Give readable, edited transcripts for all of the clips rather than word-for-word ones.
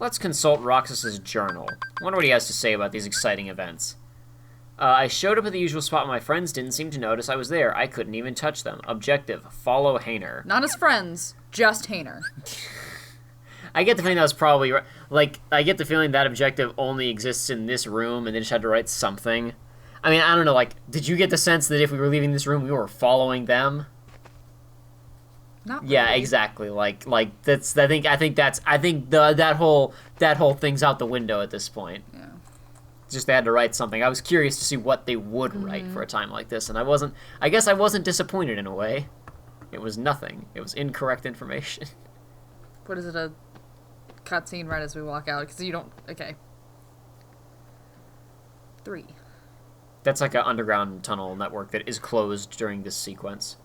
Let's consult Roxas's journal. I wonder what he has to say about these exciting events. I showed up at the usual spot. My friends didn't seem to notice I was there. I couldn't even touch them. Objective, follow Hayner. Not his friends, just Hayner. I get the feeling that was probably... Like, I get the feeling that objective only exists in this room, and they just had to write something. I mean, I don't know, like, did you get the sense that if we were leaving this room, we were following them? Not really. Yeah, exactly. Like that's. I think that whole thing's out the window at this point. Yeah. Just they had to write something. I was curious to see what they would write for a time like this, and I guess I wasn't disappointed in a way. It was nothing. It was incorrect information. What is it, a cutscene right as we walk out? Because you don't... Okay. 3. That's like an underground tunnel network that is closed during this sequence.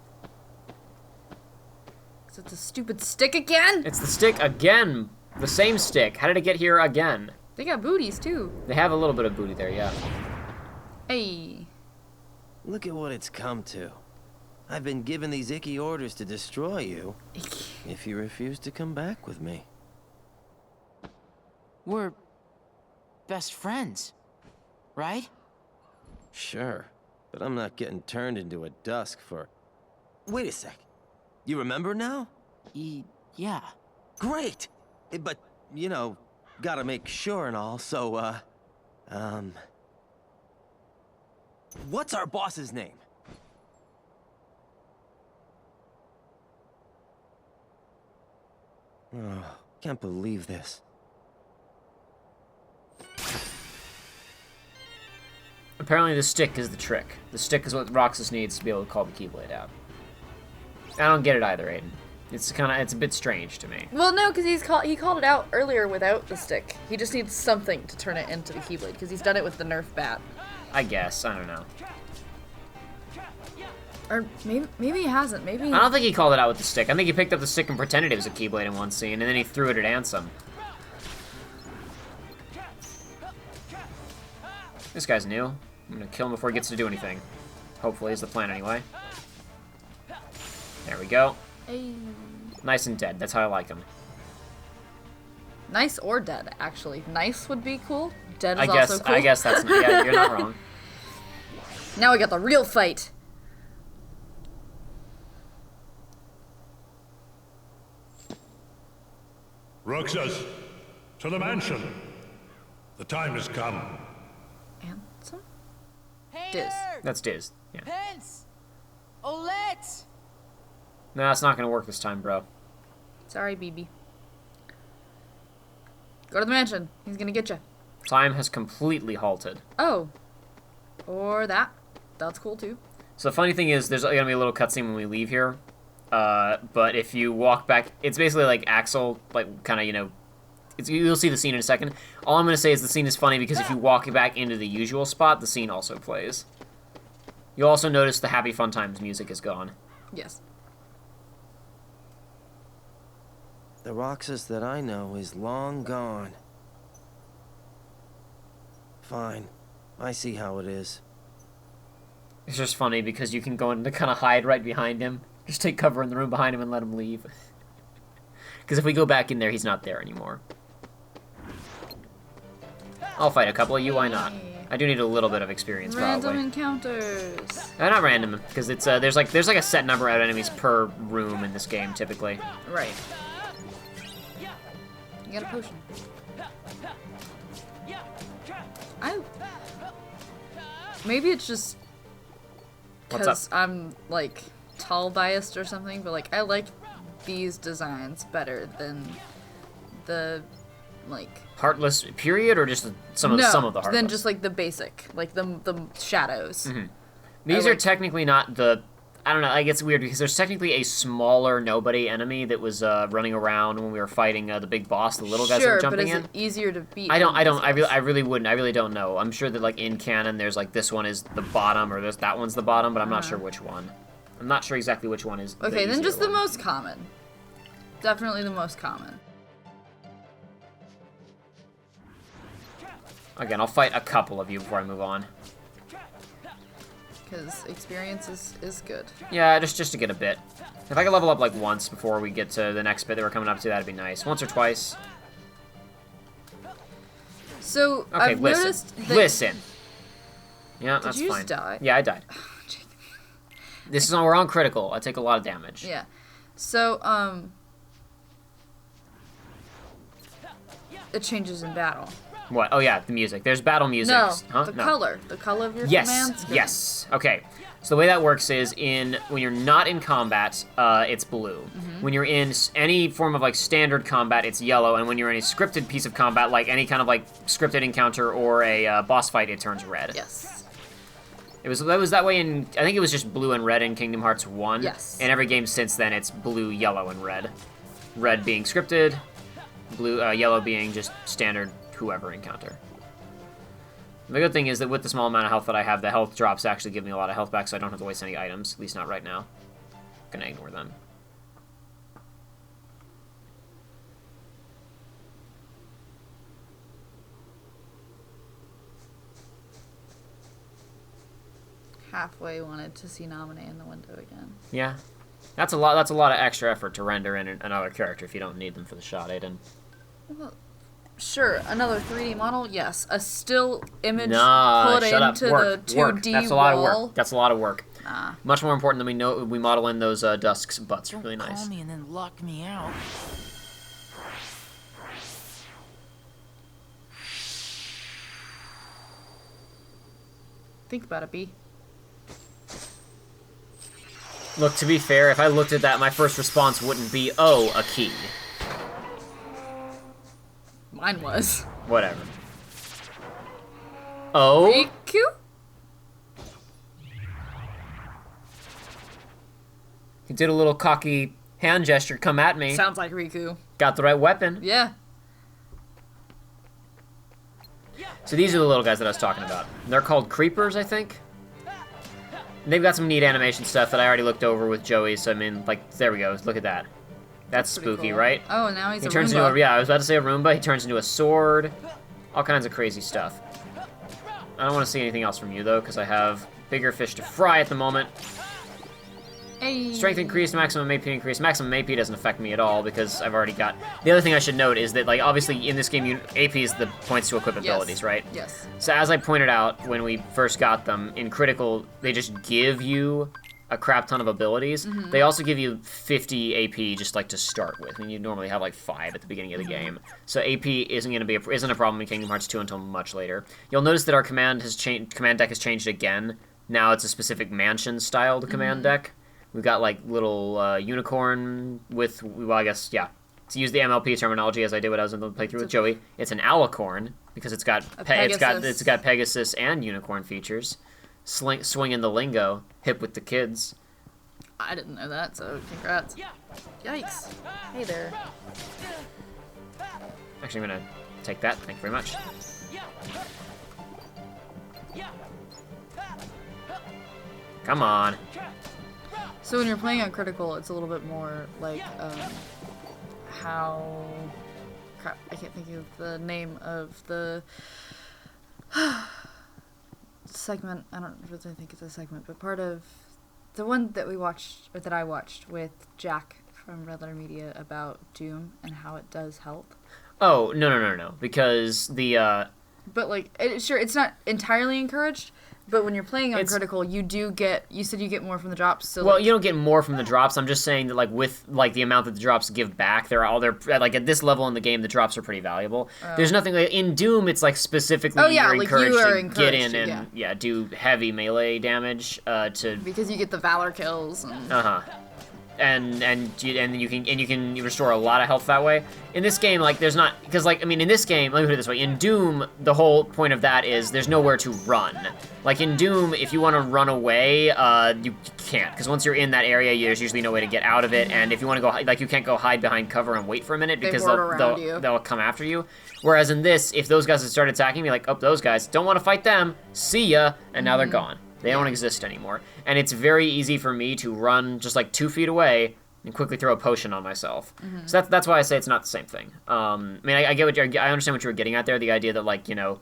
Is it the stupid stick again? It's the stick again. The same stick. How did it get here again? They got booties, too. They have a little bit of booty there, yeah. Hey. Look at what it's come to. I've been given these icky orders to destroy you if you refuse to come back with me. We're best friends, right? Sure, but I'm not getting turned into a dusk for... Wait a sec. You remember now? Yeah. Great! But, you know, gotta make sure and all, so, what's our boss's name? Oh, can't believe this. Apparently the stick is the trick. The stick is what Roxas needs to be able to call the Keyblade out. I don't get it either, Aiden. It's a bit strange to me. Well, no, because he called it out earlier without the stick. He just needs something to turn it into the Keyblade, because he's done it with the Nerf bat. I guess. I don't know. Or maybe he hasn't. Maybe... I don't think he called it out with the stick. I think he picked up the stick and pretended it was a Keyblade in one scene, and then he threw it at Ansem. This guy's new. I'm gonna kill him before he gets to do anything. Hopefully, is the plan anyway. There we go. Hey. Nice and dead. That's how I like him. Nice or dead, actually. Nice would be cool. Dead is also cool. I guess that's... Yeah, you're not wrong. Now we got the real fight. Roxas, to the mansion. The time has come. Ansem? Hayner! That's Diz. Yeah. Pence! Olette! No, it's not gonna work this time, bro. Sorry, BB. Go to the mansion. He's gonna get you. Time has completely halted. Oh. Or that. That's cool, too. So the funny thing is, there's gonna be a little cutscene when we leave here. But if you walk back, it's basically like Axel, like, kind of, you know, you'll see the scene in a second. All I'm gonna say is the scene is funny because if you walk back into the usual spot, the scene also plays. You'll also notice the Happy Fun Times music is gone. Yes. The Roxas that I know is long gone. Fine. I see how it is. It's just funny because you can go in to kind of hide right behind him. Just take cover in the room behind him and let him leave. Because if we go back in there, he's not there anymore. I'll fight a couple of you, why not? I do need a little bit of experience, Random probably. encounters. Not random, because it's there's like a set number of enemies per room in this game, typically. Right. You got a potion. Maybe it's just because I'm, like, tall biased or something, but, like, I like these designs better than the, like... Heartless period, or just some of the Heartless? No, then just, like, the basic, like, the shadows. Mm-hmm. These are technically not the... I don't know, I guess it's weird, because there's technically a smaller nobody enemy that was running around when we were fighting the big boss, the little guys that were jumping in. Sure, but is it easier to beat? I really wouldn't. I really don't know. I'm sure that, like, in canon, there's, like, this one is the bottom, or that one's the bottom, but I'm not sure which one. I'm not sure exactly which one is Okay, then just the one. most common. Definitely the most common. Again, I'll fight a couple of you before I move on. Because experience is good. Yeah, just to get a bit. If I could level up, like, once before we get to the next bit that we're coming up to, that'd be nice. Once or twice. So Okay, I've listen. noticed that Listen. Yeah, that's you fine. just die? Yeah, I died. This is on, we're on critical. I take a lot of damage. Yeah. So it changes in battle. What? Oh yeah, the music. There's battle music. No, Huh? the No. color. The color of your Yes. commands. Yes. Okay. So the way that works is when you're not in combat, it's blue. When you're in any form of like standard combat, it's yellow, and when you're in a scripted piece of combat, like any kind of like scripted encounter or a boss fight, it turns red. Yes. It was that way in, I think it was just blue and red in Kingdom Hearts 1. Yes. And every game since then, it's blue, yellow, and red. Red being scripted, yellow being just standard whoever encounter. The good thing is that with the small amount of health that I have, the health drops actually give me a lot of health back, so I don't have to waste any items, at least not right now. I'm gonna ignore them. Halfway wanted to see Naminé in the window again. Yeah. That's a lot of extra effort to render in another character if you don't need them for the shot, Aiden. Well, sure, another 3D model, yes. A still image Nah, put shut up. into Work, the work. 2D That's a lot of wall. work. That's a lot of work. Nah. Much more important than we model in those Dusk's butts. Really Call nice. me and then lock me out. Think about it, B. Look, to be fair, if I looked at that, my first response wouldn't be, oh, a key. Mine was. Whatever. Oh? Riku? He did a little cocky hand gesture, come at me. Sounds like Riku. Got the right weapon. Yeah. So these are the little guys that I was talking about. They're called creepers, I think. And they've got some neat animation stuff that I already looked over with Joey, so I mean, like, there we go. Look at that. That's pretty spooky, cool. right? Oh, now he's He a turns Roomba. into a, yeah, I was about to say a Roomba. He turns into a sword. All kinds of crazy stuff. I don't want to see anything else from you, though, because I have bigger fish to fry at the moment. Hey. Strength increased, maximum AP increased. Maximum AP doesn't affect me at all because I've already got... The other thing I should note is that, like, obviously in this game, AP is the points to equip abilities, right? Yes. So as I pointed out when we first got them, in Critical, they just give you a crap ton of abilities. They also give you 50 AP just, like, to start with, and you normally have, like, 5 at the beginning of the game. So AP isn't a problem in Kingdom Hearts 2 until much later. You'll notice that our command deck has changed again. Now it's a specific mansion-styled command deck. We've got, like, little unicorn with, well, I guess, yeah. To use the MLP terminology as I did when I was in the playthrough with Joey, it's an alicorn because it's got Pegasus and unicorn features. Swinging the lingo, hip with the kids. I didn't know that, so congrats. Yikes. Hey there. Actually, I'm gonna take that. Thank you very much. Come on. So when you're playing on Critical, it's a little bit more like, how... Crap, I can't think of the name of the... segment. I don't really think it's a segment, but part of the one that we watched, or that I watched with Jack from Red Letter Media about Doom and how it does help. Oh, no. Because the, But, like, sure, it's not entirely encouraged, but when you're playing on It's- Critical, you said you get more from the drops, so, well, like, you don't get more from the drops. I'm just saying that, like, with, like, the amount that the drops give back, they're like, at this level in the game, the drops are pretty valuable. There's nothing, like, in Doom, it's, like, specifically you're like, encouraged you are to get in encouraged and, to, do heavy melee damage, to... because you get the Valor kills, and... Uh-huh. And you can restore a lot of health that way. In this game, like, there's not, because, like, I mean, in this game, let me put it this way, in Doom, the whole point of that is there's nowhere to run. Like, in Doom, if you want to run away, you can't, because once you're in that area, there's usually no way to get out of it, and if you want to go, like, you can't go hide behind cover and wait for a minute, because they'll come after you. Whereas in this, if those guys had started attacking me, like, oh, those guys, don't want to fight them, see ya, and now they're gone. They don't exist anymore. And it's very easy for me to run just like 2 feet away and quickly throw a potion on myself. So that's why I say it's not the same thing. I mean, I get I understand what you were getting at there, the idea that, like, you know,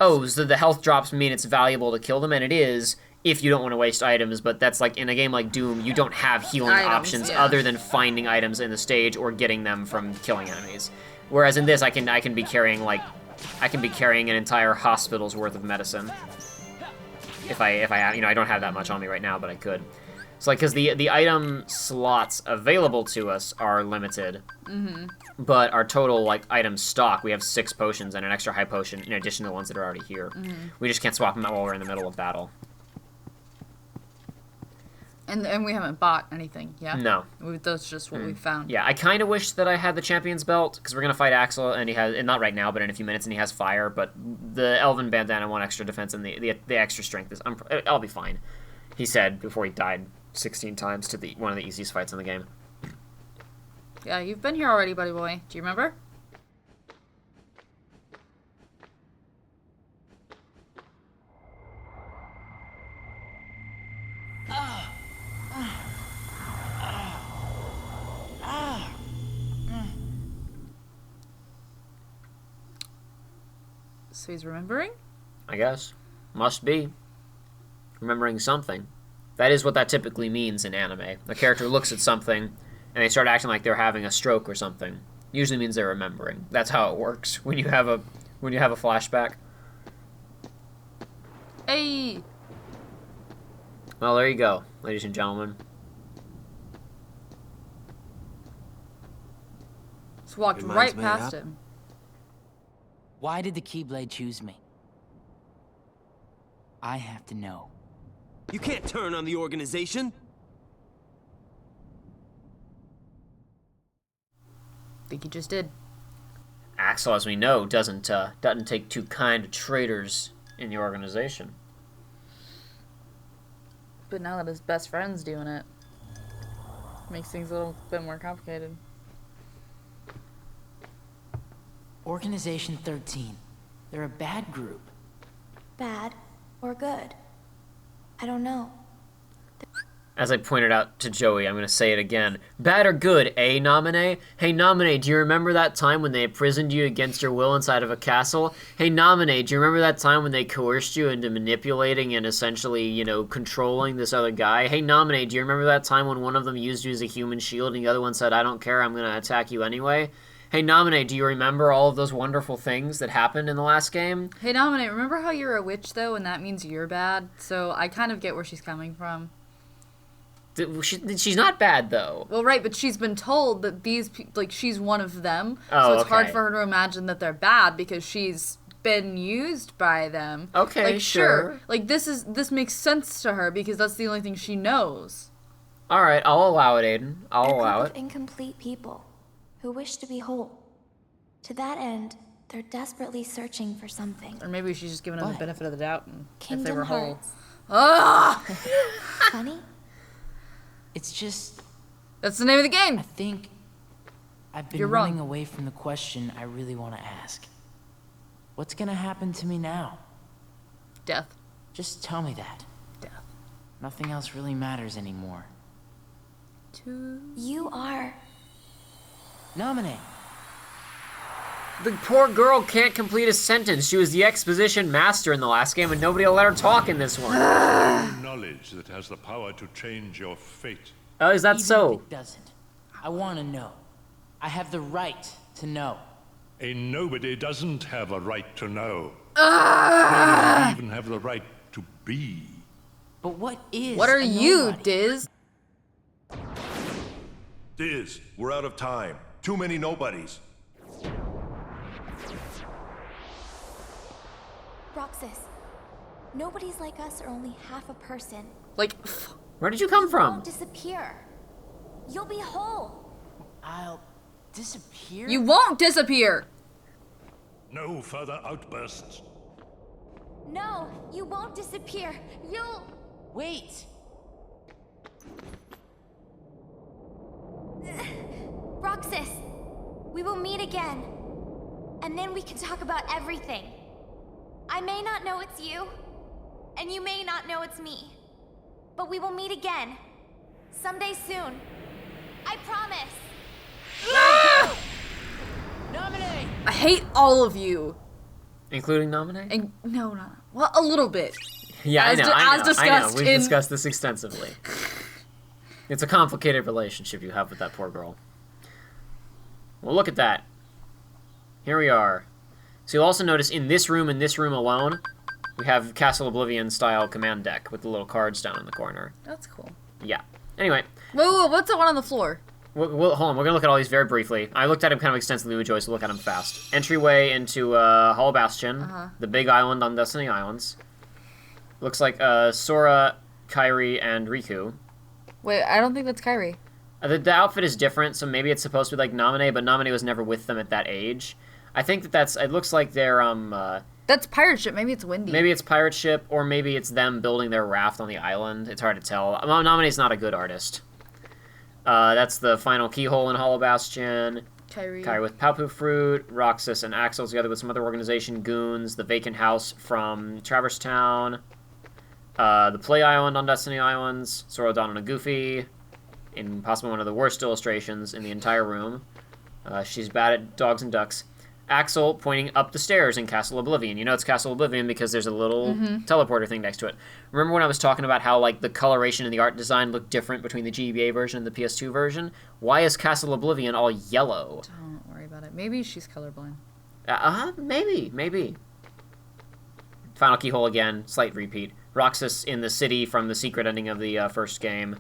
oh, so the health drops mean it's valuable to kill them, and it is if you don't want to waste items, but that's like, in a game like Doom, you don't have healing options other than finding items in the stage or getting them from killing enemies. Whereas in this, I can be carrying, like, I can be carrying an entire hospital's worth of medicine. If I have, I don't have that much on me right now, but I could. So, like, because the item slots available to us are limited. But our total, like, item stock, we have 6 potions and an extra high potion in addition to the ones that are already here. We just can't swap them out while we're in the middle of battle. And we haven't bought anything, yeah? No. That's just what we found. Yeah, I kind of wish that I had the champion's belt, because we're going to fight Axel, and he has, and not right now, but in a few minutes, and he has fire, but the elven bandana, 1 extra defense, and the extra strength is, I'll be fine. He said before he died 16 times to one of the easiest fights in the game. Yeah, you've been here already, buddy boy. Do you remember? So he's remembering? I guess. Must be. Remembering something. That is what that typically means in anime. A character looks at something, and they start acting like they're having a stroke or something. Usually means they're remembering. That's how it works when you have a flashback. Hey! Well, there you go, ladies and gentlemen. Just walked Your right mind's made past up? him. Why did the Keyblade choose me? I have to know. You can't turn on the organization. Think he just did. Axel, as we know, doesn't take too kind to traitors in the organization. But now that his best friend's doing it, makes things a little bit more complicated. Organization 13. They're a bad group. Bad or good? I don't know. As I pointed out to Joey, I'm going to say it again. Bad or good, eh, Naminé? Hey, Naminé, do you remember that time when they imprisoned you against your will inside of a castle? Hey, Naminé, do you remember that time when they coerced you into manipulating and essentially, controlling this other guy? Hey, Naminé, do you remember that time when one of them used you as a human shield and the other one said, I don't care, I'm going to attack you anyway? Hey, Naminé, do you remember all of those wonderful things that happened in the last game? Hey, Naminé, remember how you're a witch, though, and that means you're bad? So I kind of get where she's coming from. She's not bad, though. Well, right, but she's been told that she's one of them. Oh, so it's okay. hard for her to imagine that they're bad because she's been used by them. Okay, like, sure. Like, this makes sense to her because that's the only thing she knows. All right, I'll allow it, Aiden. I'll They're a allow group it. of incomplete people who wish to be whole. To that end, they're desperately searching for something. Or maybe she's just giving them the What? benefit of the doubt and if they Kingdom were whole. Hearts. Ah! Funny? It's just, That's the name of the game! I think I've been You're wrong. running away from the question I really want to ask. What's gonna happen to me now? Death. Just tell me that. Death. Nothing else really matters anymore. You are. Nominate. The poor girl can't complete a sentence. She was the exposition master in the last game, and nobody will let her talk in this one. Knowledge that has the power to change your fate. Oh, is that Even so? if it doesn't. I want to know. I have the right to know. A nobody doesn't have a right to know. Nobody even have the right to be. But what is What are a you, nobody? Diz? Diz, we're out of time. Too many nobodies. Roxas. Nobodies like us are only half a person. Like, Where did you come Won't from? disappear. You'll be whole. I'll disappear? you won't disappear! No further outbursts. No, you won't disappear. You'll... Wait! Roxas, we will meet again. And then we can talk about everything. I may not know it's you, and you may not know it's me. But we will meet again. Someday soon. I promise. Nominate! I hate all of you. Including Naminé? And no. Well, a little bit. Yeah, as I know. as discussed We've in- discussed this extensively. It's a complicated relationship you have with that poor girl. Well, look at that. Here we are. So you'll also notice in this room alone, we have Castle Oblivion style command deck with the little cards down in the corner. That's cool. Yeah. Anyway. Whoa, what's the one on the floor? Hold on, we're going to look at all these very briefly. I looked at them kind of extensively with Joy, so look at them fast. Entryway into Hollow Bastion, the big island on Destiny Islands. Looks like Sora, Kairi, and Riku. Wait, I don't think that's Kairi. The outfit is different, so maybe it's supposed to be like Naminé, but Naminé was never with them at that age. I think it looks like they're, That's pirate ship. Maybe it's Windy. Maybe it's pirate ship, or maybe it's them building their raft on the island. It's hard to tell. Naminé's not a good artist. That's the final keyhole in Hollow Bastion. Kairi with Papu Fruit, Roxas and Axel together with some other organization, Goons, the vacant house from Traverse Town, the Play Island on Destiny Islands, Sora, Donald, and Goofy, in possibly one of the worst illustrations in the entire room. She's bad at dogs and ducks. Axel pointing up the stairs in Castle Oblivion. You know it's Castle Oblivion because there's a little teleporter thing next to it. Remember when I was talking about how like the coloration and the art design look different between the GBA version and the PS2 version? Why is Castle Oblivion all yellow? Don't worry about it. Maybe she's colorblind. Maybe. Final keyhole again, slight repeat. Roxas in the city from the secret ending of the first game.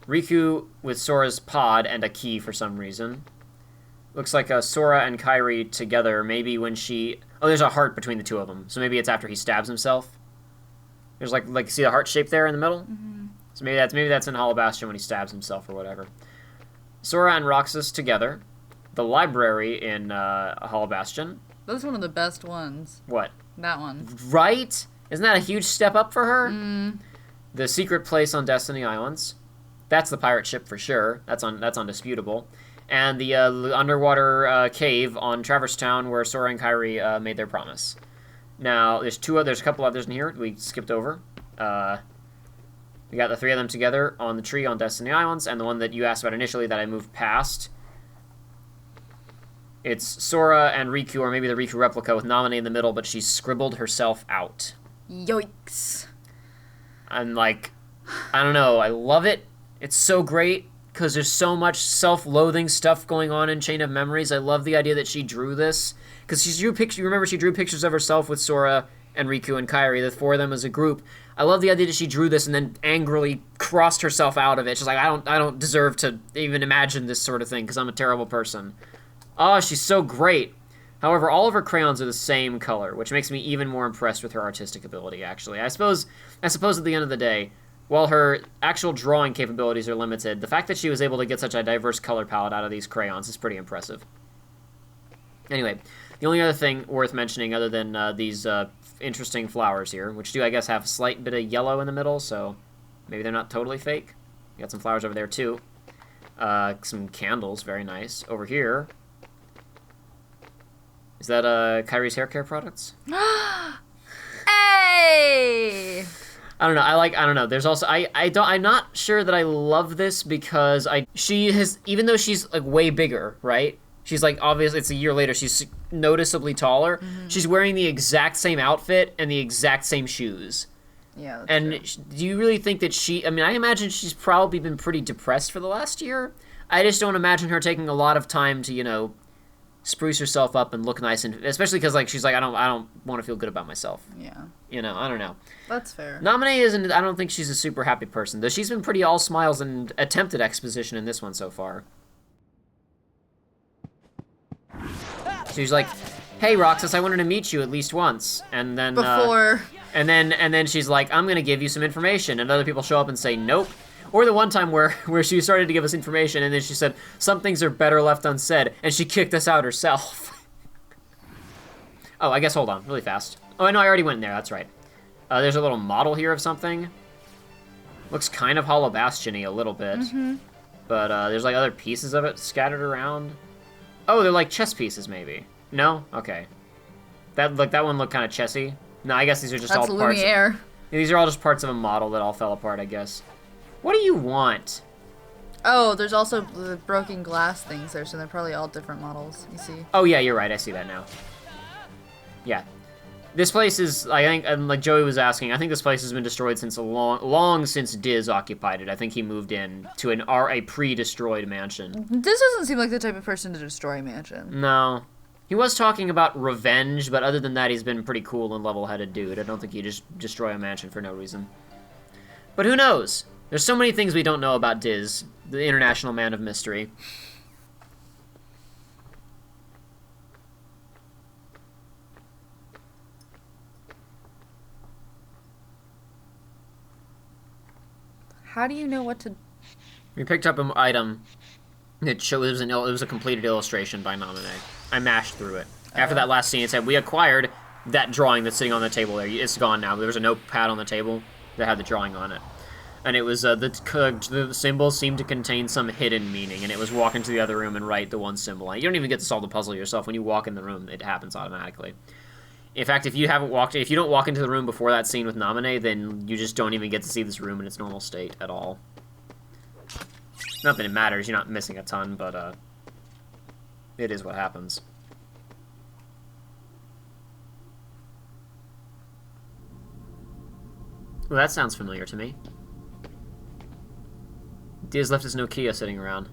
Riku with Sora's pod and a key for some reason. Looks like Sora and Kairi together, maybe when she... Oh, there's a heart between the two of them. So maybe it's after he stabs himself. There's like see the heart shape there in the middle? Mm-hmm. So maybe that's in Hollow Bastion when he stabs himself or whatever. Sora and Roxas together. The library in Hollow Bastion. That's one of the best ones. What? That one. Right? Isn't that a huge step up for her? Mm. The secret place on Destiny Islands. That's the pirate ship for sure. That's undisputable. And the underwater cave on Traverse Town where Sora and Kairi made their promise. Now, there's a couple others in here we skipped over. We got the three of them together on the tree on Destiny Islands, and the one that you asked about initially that I moved past. It's Sora and Riku, or maybe the Riku replica with Naminé in the middle, but she's scribbled herself out. Yikes. I'm like, I don't know, I love it. It's so great. Because there's so much self-loathing stuff going on in Chain of Memories. I love the idea that she drew this. Because she drew pictures. You remember she drew pictures of herself with Sora and Riku and Kairi, the four of them as a group. I love the idea that she drew this and then angrily crossed herself out of it. She's like, I don't deserve to even imagine this sort of thing because I'm a terrible person. Oh, she's so great. However, all of her crayons are the same color, which makes me even more impressed with her artistic ability, actually. I suppose at the end of the day, while her actual drawing capabilities are limited, the fact that she was able to get such a diverse color palette out of these crayons is pretty impressive. Anyway, the only other thing worth mentioning other than these interesting flowers here, which do, I guess, have a slight bit of yellow in the middle, so maybe they're not totally fake. You got some flowers over there, too. Some candles, very nice. Over here, is that Kairi's hair care products? Hey! I don't know. I don't know. There's also I'm not sure that I love this because she has, even though she's like way bigger, right? She's like, obviously it's a year later, she's noticeably taller. Mm-hmm. She's wearing the exact same outfit and the exact same shoes. Yeah. That's and true. Do you really think that I mean, I imagine she's probably been pretty depressed for the last year. I just don't imagine her taking a lot of time to, spruce herself up and look nice, and especially because like she's like, I don't want to feel good about myself. Yeah. I don't know. That's fair. Naminé isn't. I don't think she's a super happy person, though. She's been pretty all smiles and attempted exposition in this one so far. She's like, "Hey, Roxas, I wanted to meet you at least once," and then before. And then she's like, "I'm gonna give you some information," and other people show up and say, "Nope." Or the one time where she started to give us information, and then she said, "Some things are better left unsaid," and she kicked us out herself. Oh, I guess, hold on, really fast. Oh, no, I already went in there, that's right. There's a little model here of something. Looks kind of Hollow Bastion-y a little bit. Mm-hmm. But there's like other pieces of it scattered around. Oh, they're like chess pieces, maybe. No? Okay. That one looked kind of chessy. No, I guess these are just all parts. Lumiere. These are all just parts of a model that all fell apart, I guess. What do you want? Oh, there's also the broken glass things there, so they're probably all different models, you see. Oh, yeah, you're right. I see that now. Yeah. This place is, I think, and like Joey was asking, I think this place has been destroyed since long since Diz occupied it. I think he moved in to a pre-destroyed mansion. This doesn't seem like the type of person to destroy a mansion. No. He was talking about revenge, but other than that, he's been pretty cool and level-headed dude. I don't think he just destroy a mansion for no reason. But who knows? There's so many things we don't know about Diz, the international man of mystery. How do you know what to... We picked up an item that showed it was a completed illustration by Namine. I mashed through it. After that last scene, it said, we acquired that drawing that's sitting on the table there. It's gone now. There was a notepad on the table that had the drawing on it. And it was, the symbol seemed to contain some hidden meaning, and it was walk into the other room and write the one symbol. You don't even get to solve the puzzle yourself. When you walk in the room, it happens automatically. In fact, if you don't walk into the room before that scene with Namine, then you just don't even get to see this room in its normal state at all. Not that it matters, you're not missing a ton, but, it is what happens. Well, that sounds familiar to me. Diaz left his Nokia sitting around.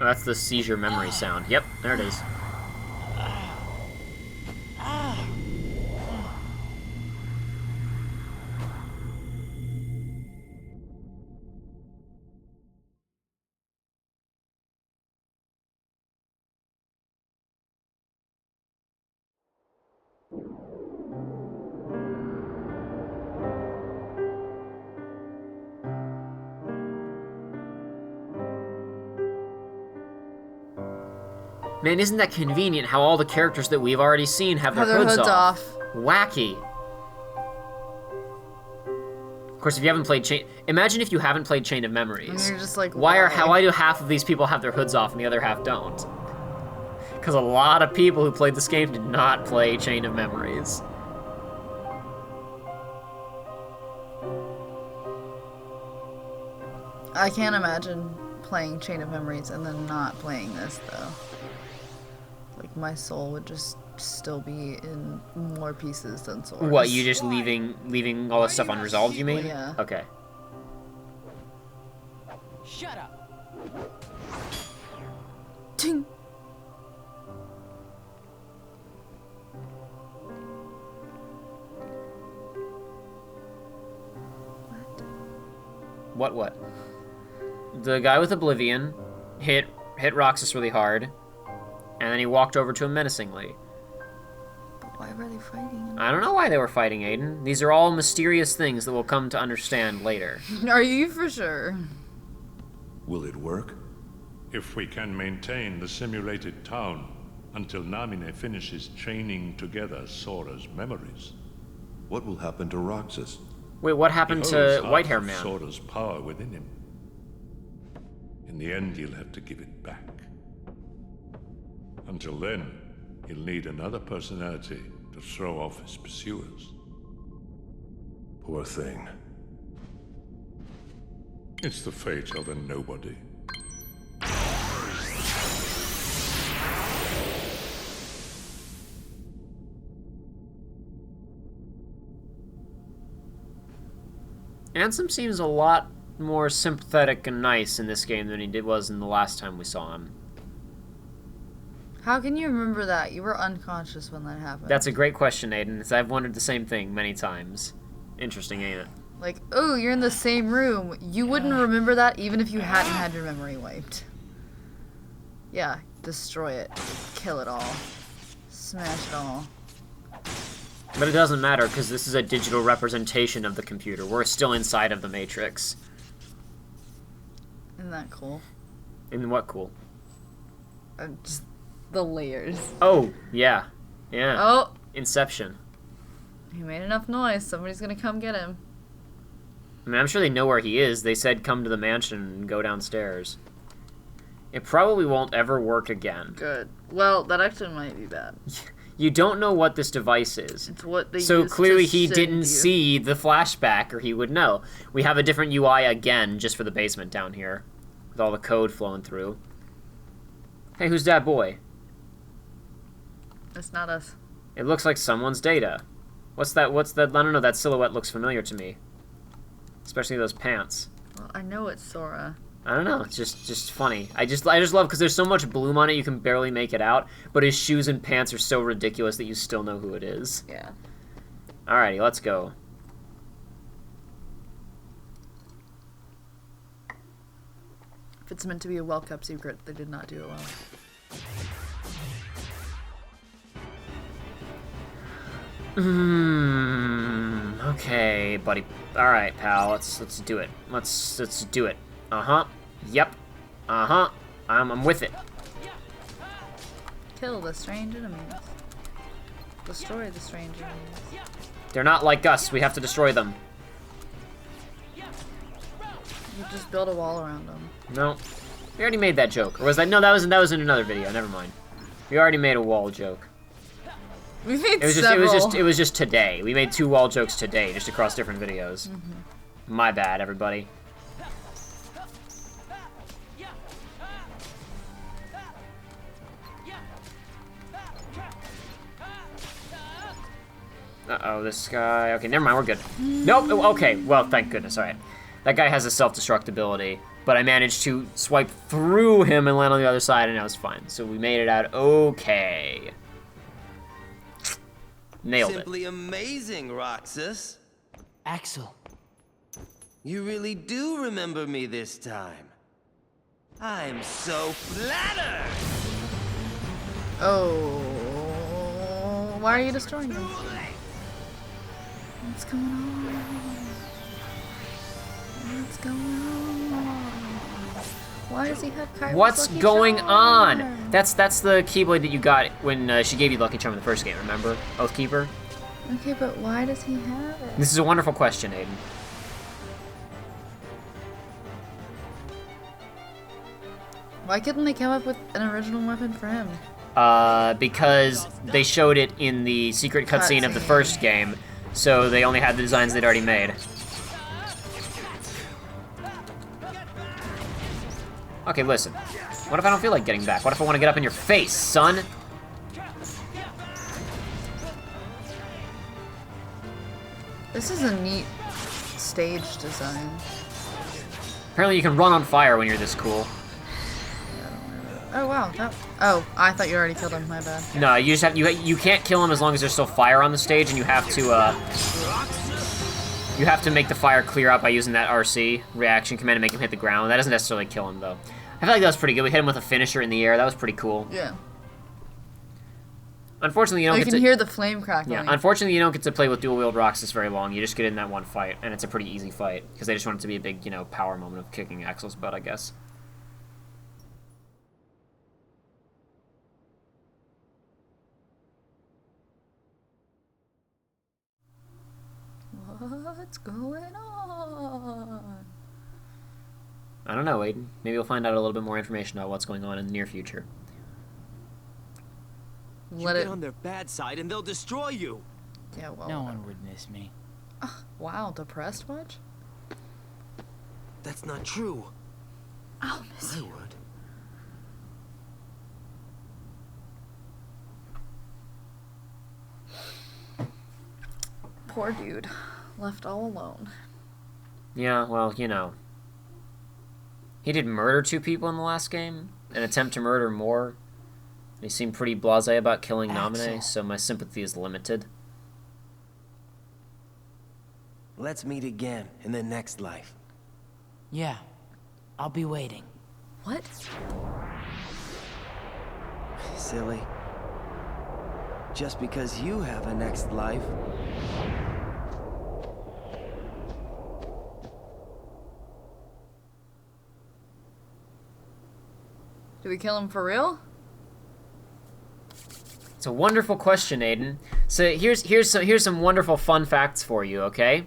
Oh, that's the seizure memory sound. Yep, there it is. Man, isn't that convenient how all the characters that we've already seen have their hoods off? Wacky. Of course, if you haven't played imagine if you haven't played Chain of Memories. And you're just like, why do half of these people have their hoods off and the other half don't? Because a lot of people who played this game did not play Chain of Memories. I can't imagine playing Chain of Memories and then not playing this, though. Like, my soul would just still be in more pieces than swords. What, you just leaving all this stuff unresolved, you mean? Yeah. Okay. Shut up. Ting. What? The guy with Oblivion hit Roxas really hard, and then he walked over to him menacingly. But why were they fighting him? I don't know why they were fighting Aidan. These are all mysterious things that we'll come to understand later. Are you for sure? Will it work? If we can maintain the simulated town until Namine finishes chaining together Sora's memories. What will happen to Roxas? Wait, what happened to Whitehair Man? Sora's power within him. In the end, he'll have to give it back. Until then, he'll need another personality to throw off his pursuers. Poor thing. It's the fate of a nobody. Ansem seems a lot more sympathetic and nice in this game than he was in the last time we saw him. How can you remember that? You were unconscious when that happened. That's a great question, Aidan. I've wondered the same thing many times. Interesting, ain't it? Like, oh, you're in the same room. You wouldn't remember that even if you hadn't had your memory wiped. Yeah, destroy it. Kill it all. Smash it all. But it doesn't matter, because this is a digital representation of the computer. We're still inside of the Matrix. Isn't that cool? And what cool? Just the layers. Oh, yeah. Yeah. Oh! Inception. He made enough noise. Somebody's gonna come get him. I mean, I'm sure they know where he is. They said come to the mansion and go downstairs. It probably won't ever work again. Good. Well, that actually might be bad. You don't know what this device is. It's what they So used clearly to he send didn't you. see the flashback, or he would know. We have a different UI again, just for the basement down here, with all the code flowing through. Hey, who's that boy? It's not us. It looks like someone's data. What's that? I don't know, that silhouette looks familiar to me. Especially those pants. Well, I know it's Sora. I don't know, it's just funny. I just love, because there's so much bloom on it you can barely make it out, but his shoes and pants are so ridiculous that you still know who it is. Yeah. Alrighty, let's go. If it's meant to be a well-kept secret, they did not do it well. Okay, buddy. All right, pal. Let's do it. Let's do it. Yep. I'm with it. Kill the strange enemies. Destroy the strange enemies. They're not like us. We have to destroy them. You just build a wall around them. No. We already made that joke. Or was that? No, that was in another video. Never mind. We already made a wall joke. We made It was just today. We made 2 wall jokes today, just across different videos. My bad, everybody. Uh-oh, this guy... Okay, never mind, we're good. Nope, okay, well, thank goodness, alright. That guy has a self-destruct ability, but I managed to swipe through him and land on the other side, and I was fine. So we made it out okay. Nailed it. Simply amazing, Roxas. Axel. You really do remember me this time. I'm so flattered! Oh. Why are you destroying them? What's going on? What's going on? Why does he have Kyra's What's Lucky going Charm? on? That's the Keyblade that you got when she gave you Lucky Charm in the first game, remember? Oathkeeper? Okay, but why does he have it? This is a wonderful question, Aiden. Why couldn't they come up with an original weapon for him? Because they showed it in the secret cutscene of the first game, so they only had the designs they'd already made. Okay, listen. What if I don't feel like getting back? What if I want to get up in your face, son? This is a neat stage design. Apparently you can run on fire when you're this cool. Oh wow, oh, I thought you already killed him, my bad. No, you just have you can't kill him as long as there's still fire on the stage, and you have to make the fire clear out by using that RC reaction command to make him hit the ground. That doesn't necessarily kill him though. I feel like that was pretty good. We hit him with a finisher in the air. That was pretty cool. Yeah. Unfortunately, you don't You get can to hear the flame crackling. Yeah, unfortunately, you don't get to play with dual-wield Roxas very long. You just get in that one fight, and it's a pretty easy fight, because they just want it to be a big, power moment of kicking Axel's butt, I guess. What's going on? I don't know, Aiden. Maybe we'll find out a little bit more information about what's going on in the near future. You get on their bad side and they'll destroy you. Yeah, well. No one would miss me. Wow, depressed much? That's not true. I'll miss you. I would. Poor dude. Left all alone. Yeah, well, he did murder 2 people in the last game, and attempt to murder more. He seemed pretty blasé about killing Naminé, so my sympathy is limited. Let's meet again in the next life. Yeah, I'll be waiting. What? Silly. Just because you have a next life. Do we kill him for real? It's a wonderful question, Aiden. So here's some wonderful fun facts for you, okay?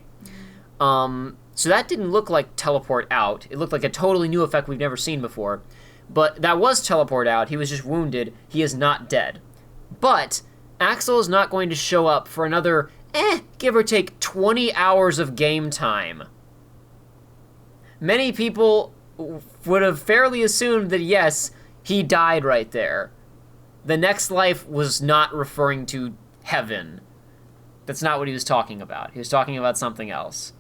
So that didn't look like teleport out. It looked like a totally new effect we've never seen before. But that was teleport out. He was just wounded. He is not dead. But Axel is not going to show up for another, give or take 20 hours of game time. Many people would have fairly assumed that, yes, he died right there. The next life was not referring to heaven. That's not what he was talking about. He was talking about something else.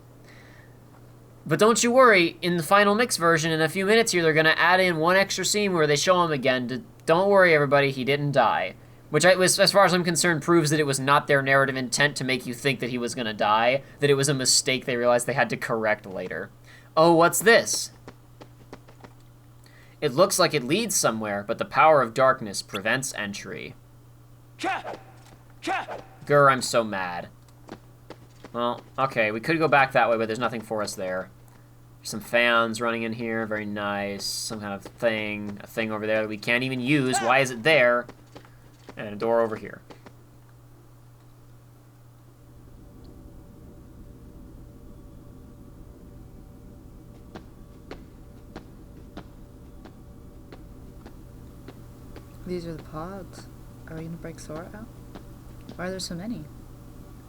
But don't you worry, in the final mix version, in a few minutes here, they're going to add in one extra scene where they show him again. Don't worry, everybody, he didn't die. Which, as far as I'm concerned, proves that it was not their narrative intent to make you think that he was going to die, that it was a mistake they realized they had to correct later. Oh, what's this? It looks like it leads somewhere, but the power of darkness prevents entry. Grr, I'm so mad. Well, okay, we could go back that way, but there's nothing for us there. There's some fans running in here, very nice. Some kind of thing, a thing over there that we can't even use. Why is it there? And a door over here. These are the pods. Are we gonna break Sora out? Why are there so many?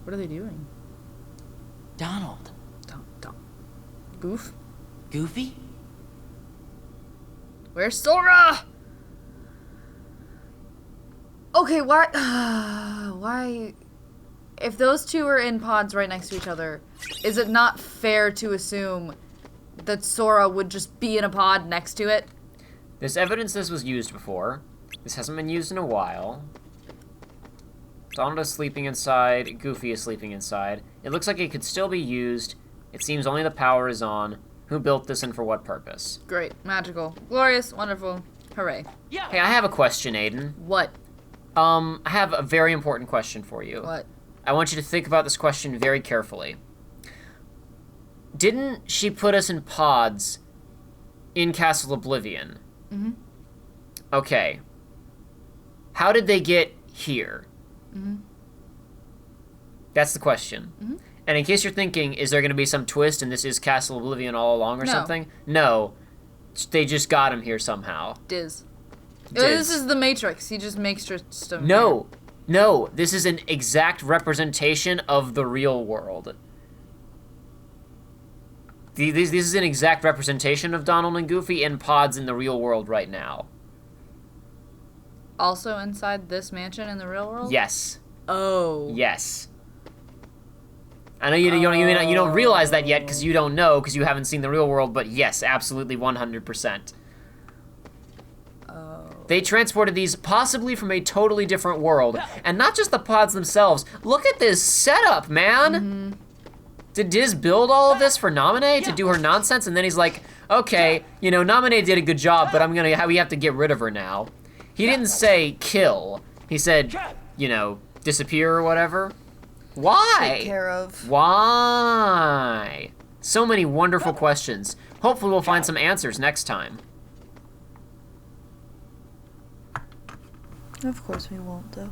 What are they doing? Donald. Don't. Goof? Goofy? Where's Sora? Okay, why? Why? If those two are in pods right next to each other, is it not fair to assume that Sora would just be in a pod next to it? There's evidence this was used before. This hasn't been used in a while. Donald is sleeping inside. Goofy is sleeping inside. It looks like it could still be used. It seems only the power is on. Who built this and for what purpose? Great, magical, glorious, wonderful, hooray. Hey, I have a question, Aidan. What? I have a very important question for you. What? I want you to think about this question very carefully. Didn't she put us in pods in Castle Oblivion? Mm-hmm. Okay. How did they get here? Mm-hmm. That's the question. Mm-hmm. And in case you're thinking, is there going to be some twist and this is Castle Oblivion all along or No. something? No. They just got him here somehow. Diz. Diz. This is the Matrix. He just makes stuff. No. No. This is an exact representation of the real world. This is an exact representation of Donald and Goofy in pods in the real world right now. Also inside this mansion in the real world? Yes. Oh. Yes. I know you don't realize that yet because you don't know because you haven't seen the real world, but yes, absolutely 100%. Oh. They transported these possibly from a totally different world. And not just the pods themselves. Look at this setup, man! Mm-hmm. Did Diz build all of this for Naminé to do her nonsense? And then he's like, okay, Naminé did a good job, but we have to get rid of her now. He didn't say kill. He said, disappear or whatever. Why? Take care of. Why? So many wonderful questions. Hopefully we'll find some answers next time. Of course we won't, though.